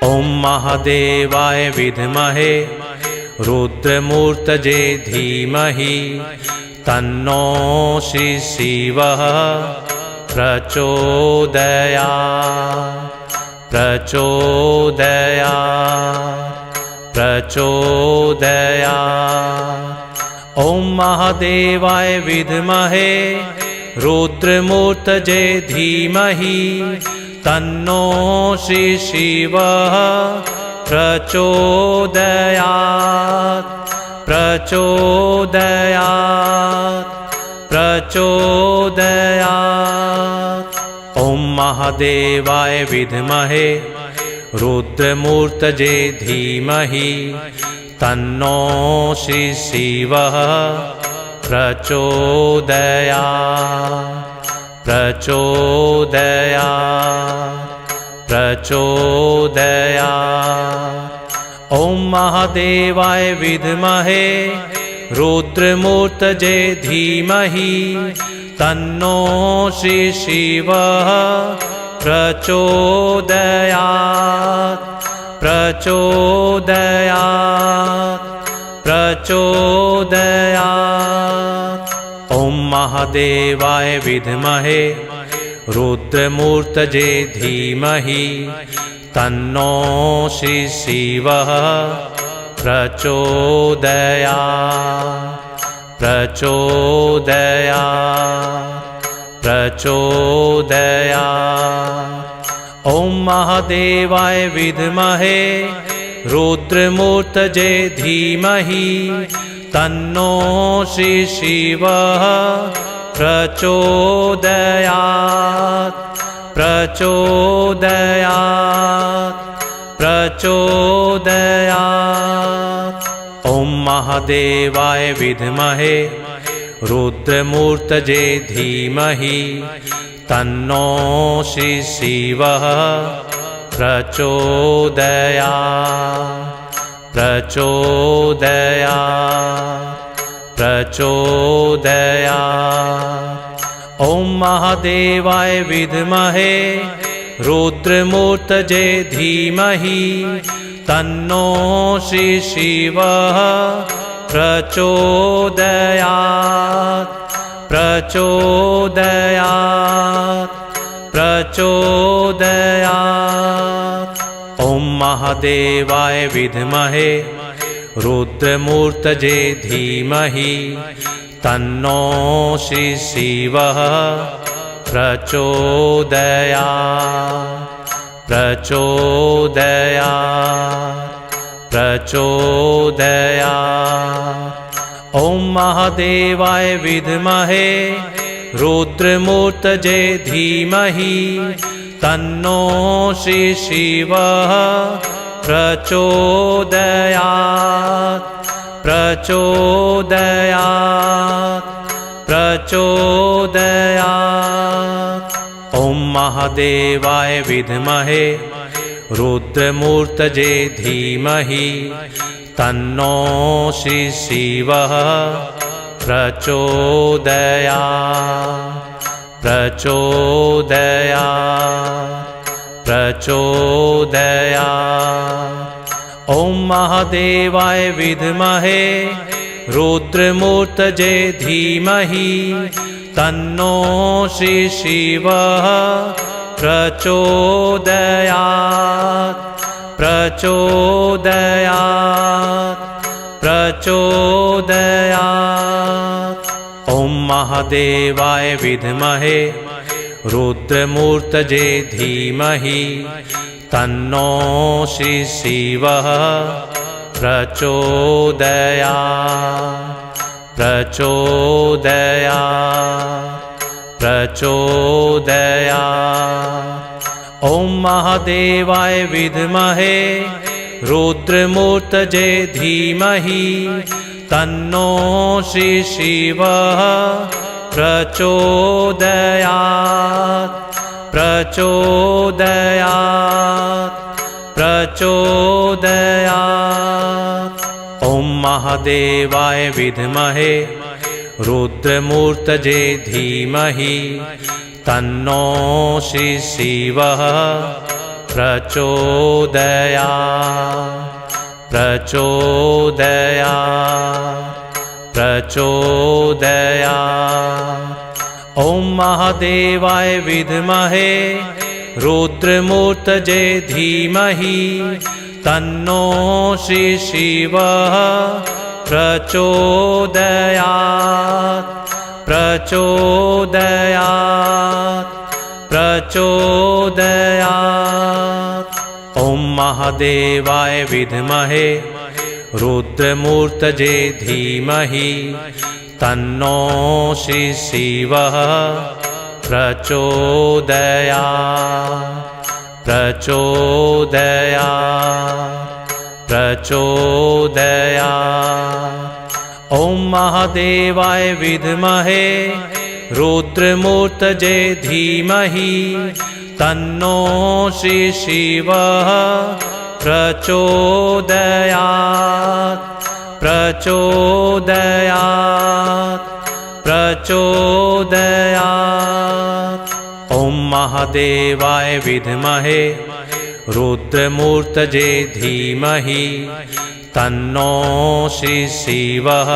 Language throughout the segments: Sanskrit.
ॐ महादेवाय विद्महे रुद्रमूर्तये धीमहि तन्नो श्री शिवः प्रचोदयात् प्रचोदयात्। ॐ महादेवाय विद्महे रुद्रमूर्तये धीमहि तन्नो श्री शिवः प्रचोदयात् प्रचोदयात्। ॐ महादेवाय विद्महे रुद्रमूर्तये धीमहि तन्नो श्री शिवः प्रचोदयात्। ॐ महादेवाय विद्महे रुद्रमूर्तये धीमहि तन्नो श्री शिवः प्रचोदयात् प्रचोदयात्। ॐ महादेवाय विद्महे रुद्रमूर्तये धीमहि तन्नो श्री शिवः प्रचोदयात्। ॐ महादेवाय विद्महे रुद्रमूर्तये धीमहि तन्नो श्री शिवः प्रचोदयात् प्रचोदयात्। ॐ महादेवाय विद्महे रुद्रमूर्तये धीमहि तन्नो श्री शिवः प्रचोदयात्। ॐ महादेवाय विद्महे रुद्रमूर्तये धीमहि तन्नो श्री शिवः प्रचोदयात् प्रचोदयात्। ॐ महादेवाय विद्महे रुद्रमूर्तये धीमहि तन्नो श्री शिवः प्रचोदयात्। ॐ महादेवाय विद्महे रुद्रमूर्तये धीमहि तन्नो श्री शिवः प्रचोदयात् प्रचोदयात्। ॐ महादेवाय विद्महे रुद्रमूर्तये धीमहि तन्नो श्री शिवः प्रचोदयात्। ॐ महादेवाय विद्महे रुद्रमूर्तये धीमहि तन्नो श्री शिवः प्रचोदयात् प्रचोदयात्। ॐ महादेवाय विद्महे रुद्रमूर्तये धीमहि तन्नो श्री शिवः प्रचोदयात्। ॐ महादेवाय विद्महे रुद्रमूर्तये धीमहि तन्नो श्री शिवः प्रचोदयात् प्रचोदयात्। ॐ महादेवाय विद्महे रुद्रमूर्तये धीमहि तन्नो श्री शिवः प्रचोदयात् प्रचोदयात् प्रचोदयात्। ॐ महादेवाय विद्महे रुद्रमूर्तये धीमहि तन्नो श्री शिवः प्रचोदयात् प्रचोदयात् प्रचोदयात्। ॐ महादेवाय विद्महे रुद्रमूर्तये धीमहि तन्नो श्री शिवः प्रचोदयात् प्रचोदयात् प्रचोदयात्। ॐ महादेवाय विद्महे रुद्रमूर्तये धीमहि तन्नो श्री शिवः प्रचोदयात् प्रचोदयात् प्रचोदयात्। ॐ महादेवाय विद्महे रुद्रमूर्तये धीमहि तन्नो श्री शिवः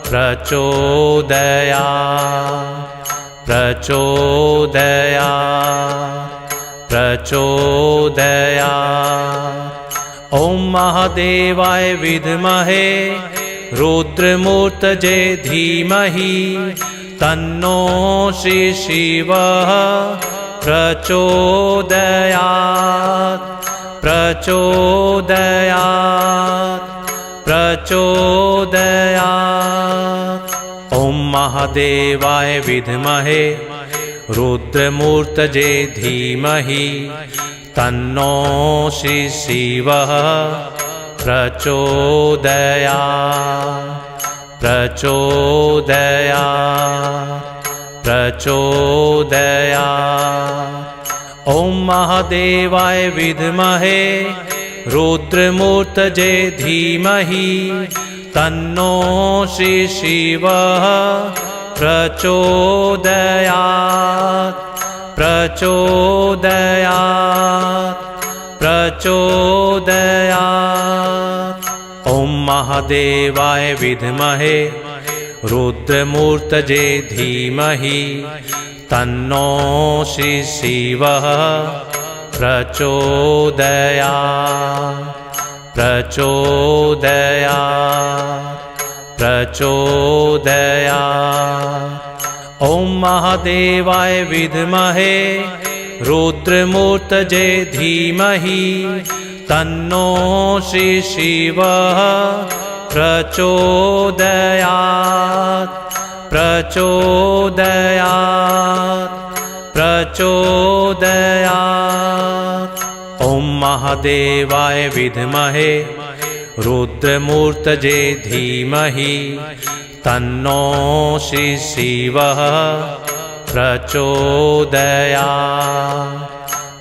प्रचोदयात् प्रचोदयात् प्रचोदयात्। ॐ महादेवाय विद्महे रुद्रमूर्तये धीमहि तन्नो श्री शिवः प्रचोदयात् प्रचोदयात् प्रचोदयात्। ॐ महादेवाय विद्महे रुद्रमूर्तये धीमहि तन्नो श्री शिवः प्रचोदयात् प्रचोदयात् प्रचोदयात्। ॐ महादेवाय विद्महे रुद्रमूर्तये धीमहि तन्नो श्री शिवः प्रचोदयात् प्रचोदयात् प्रचोदयात्। ॐ महादेवाय विद्महे रुद्रमूर्तये धीमहि तन्नो श्री शिवः प्रचोदयात् प्रचोदयात् प्रचोदयात्। ॐ महादेवाय विद्महे रुद्रमूर्तये धीमहि तन्नो श्री शिवः प्रचोदयात् प्रचोदयात् प्रचोदयात्। ॐ महादेवाय विद्महे रुद्रमूर्तये धीमहि तन्नो श्री शिवः प्रचोदयात्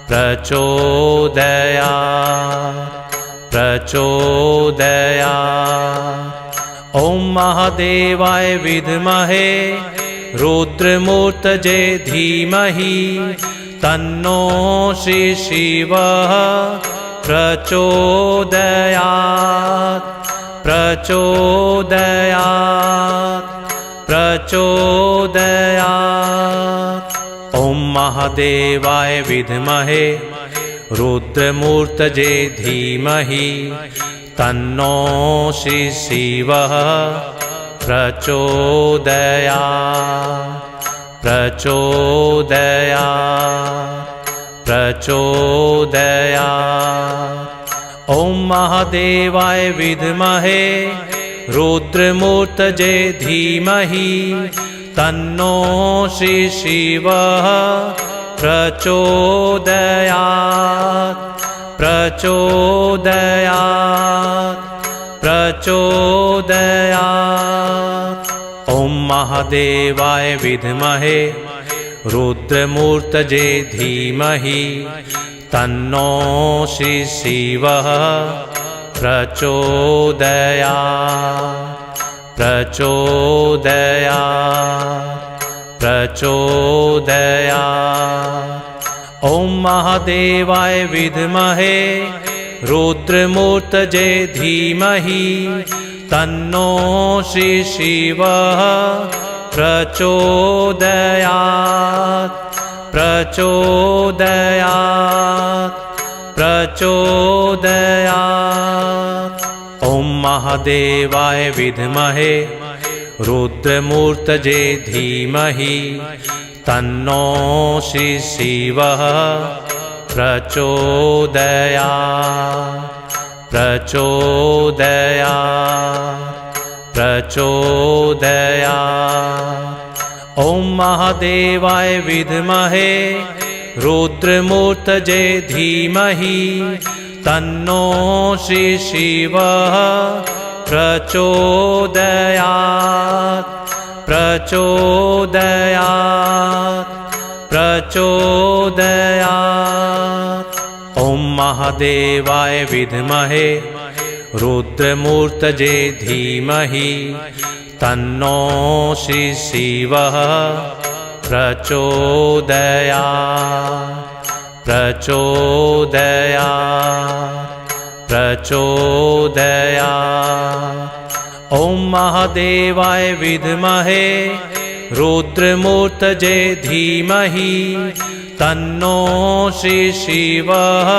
प्रचोदयात् प्रचोदयात्। ॐ महादेवाय विद्महे रुद्रमूर्तये धीमहि तन्नो श्री शिवः प्रचोदयात् प्रचोदयात् प्रचोदयात्। ॐ महादेवाय विद्महे रुद्रमूर्तये धीमहि तन्नो श्री शिवः प्रचोदयात् प्रचोदयात् प्रचोदयात्। ॐ महादेवाय विद्महे रुद्रमूर्तये धीमहि तन्नो श्री शिवः प्रचोदयात् प्रचोदयात् प्रचोदयात्। ॐ महादेवाय विद्महे रुद्रमूर्तये धीमहि तन्नो श्री शिवः प्रचोदयात् प्रचोदयात् प्रचोदयात्। ॐ महादेवाय विद्महे रुद्रमूर्तये धीमहि तन्नो श्री शिवः प्रचोदयात् प्रचोदयात् प्रचोदयात्। ॐ महादेवाय विद्महे रुद्रमूर्तये धीमहि तन्नो श्री शिवः प्रचोदयात् प्रचोदयात् प्रचोदयात्। ॐ महादेवाय विद्महे रुद्रमूर्तये धीमहि तन्नो श्री शिवः प्रचोदयात् प्रचोदयात् प्रचोदयात्। ॐ महादेवाय विद्महे रुद्रमूर्तये धीमहि तन्नो श्री शिवः प्रचोदयात् प्रचोदयात् प्रचोदयात्। ॐ महादेवाय विद्महे रुद्रमूर्तये धीमहि तन्नो श्री शिवः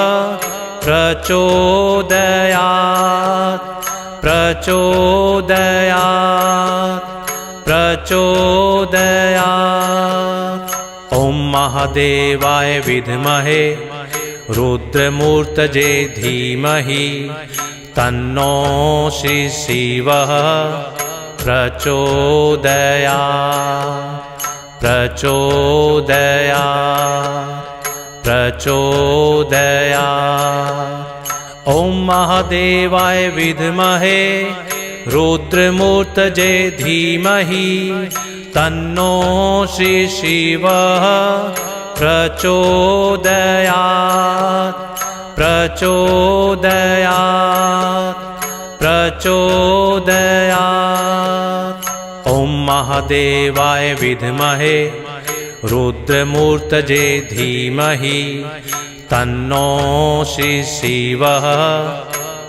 प्रचोदयात् प्रचोदयात् प्रचोदयात्। ॐ महादेवाय विद्महे रुद्रमूर्तये धीमहि तन्नो श्री शिवः प्रचोदयात् प्रचोदयात् प्रचोदयात्। ॐ महादेवाय विद्महे रुद्रमूर्तये धीमहि तन्नो श्री शिवः प्रचोदयात् प्रचोदयात् प्रचोदयात्। ॐ महादेवाय विद्महे रुद्रमूर्तये धीमहि तन्नो श्री शिवः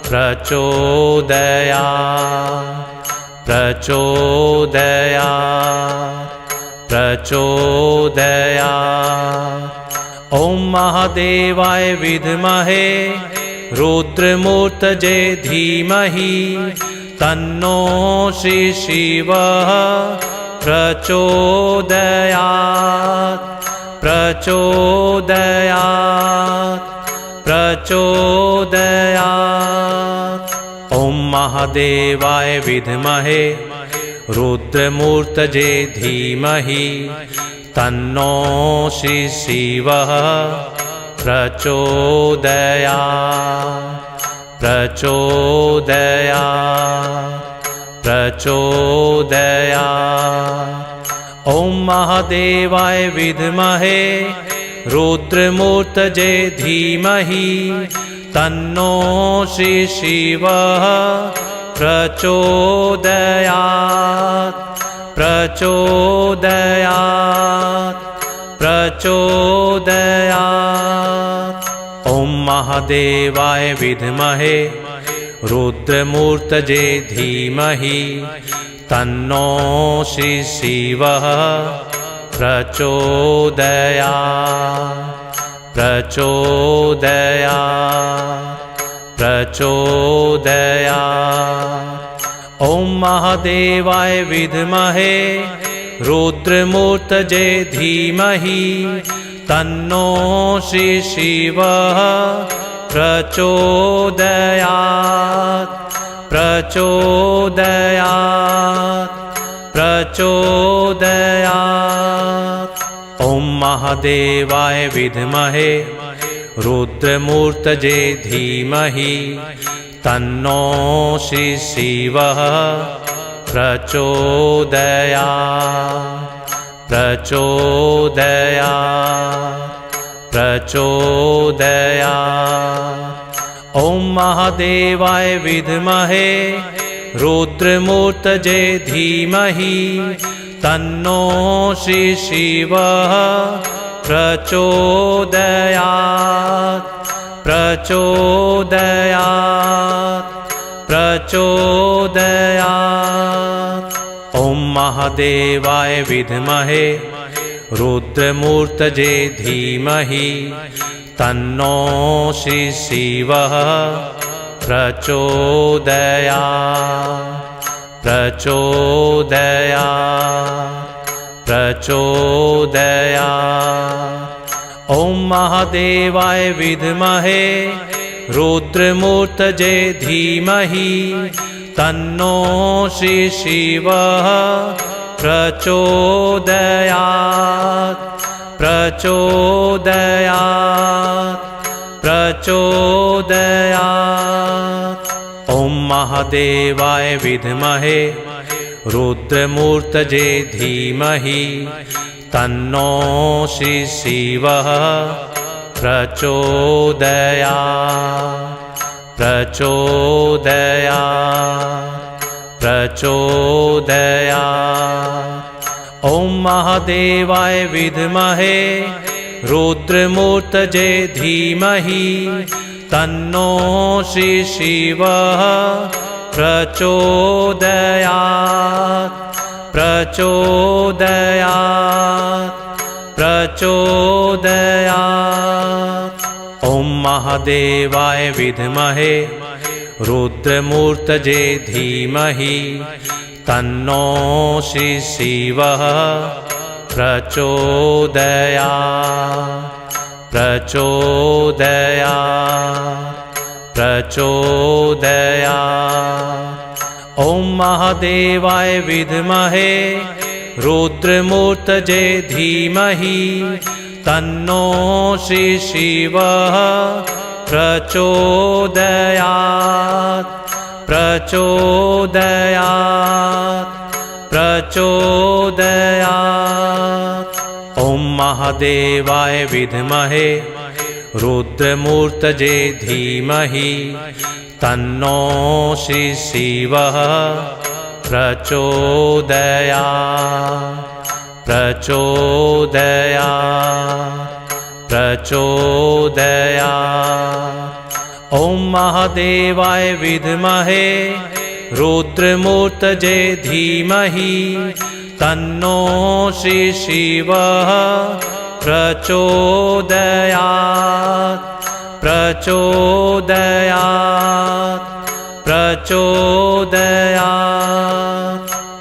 प्रचोदयात् प्रचोदयात् प्रचोदयात्। ॐ महादेवाय विद्महे रुद्रमूर्तये धीमहि तन्नो श्री शिवः प्रचोदयात् प्रचोदयात् प्रचोदयात्। ॐ महादेवाय विद्महे रुद्रमूर्तये धीमहि तन्नो श्री शिवः प्रचोदयात् प्रचोदयात् प्रचोदयात्। ॐ महादेवाय विद्महे रुद्रमूर्तये धीमहि तन्नो श्री शिवः प्रचोदयात् प्रचोदयात् प्रचोदयात्। ॐ महादेवाय विद्महे रुद्रमूर्तये धीमहि तन्नो श्री शिवः प्रचोदयात् प्रचोदयात् प्रचोदयात्। ॐ महादेवाय विद्महे रुद्रमूर्तये धीमहि तन्नो श्री शिवः प्रचोदयात् प्रचोदयात् प्रचोदयात्। ॐ महादेवाय विद्महे रुद्रमूर्तये धीमहि तन्नो श्री शिवः प्रचोदयात् प्रचोदयात् प्रचोदयात्। ॐ महादेवाय विद्महे रुद्रमूर्तये धीमहि तन्नो श्री शिवः प्रचोदयात् प्रचोदयात् प्रचोदयात्। ॐ महादेवाय विद्महे रुद्रमूर्तये धीमहि तन्नो श्री शिवः प्रचोदयात् प्रचोदयात् प्रचोदयात्। ॐ महादेवाय विद्महे रुद्रमूर्तये धीमहि तन्नो श्री शिवः प्रचोदयात् प्रचोदयात् प्रचोदयात्। ॐ महादेवाय विद्महे रुद्रमूर्तये धीमहि तन्नो श्री शिवः प्रचोदयात् प्रचोदयात् प्रचोदयात्। ॐ महादेवाय विद्महे रुद्रमूर्तये धीमहि तन्नो श्री शिवः प्रचोदयात् प्रचोदयात् प्रचोदयात्। ॐ महादेवाय विद्महे रुद्रमूर्तये धीमहि तन्नो श्री शिवः प्रचोदयात् प्रचोदयात् प्रचोदयात्। ॐ महादेवाय विद्महे रुद्रमूर्तये धीमहि तन्नो श्री शिवः प्रचोदयात् प्रचोदयात् प्रचोदयात्। ॐ महादेवाय विद्महे रुद्रमूर्तये धीमहि तन्नो श्री शिवः प्रचोदयात् प्रचोदयात् प्रचोदयात्। ॐ महादेवाय विद्महे रुद्रमूर्तये धीमहि तन्नो श्री शिवः प्रचोदयात् प्रचोदयात् प्रचोदयात्।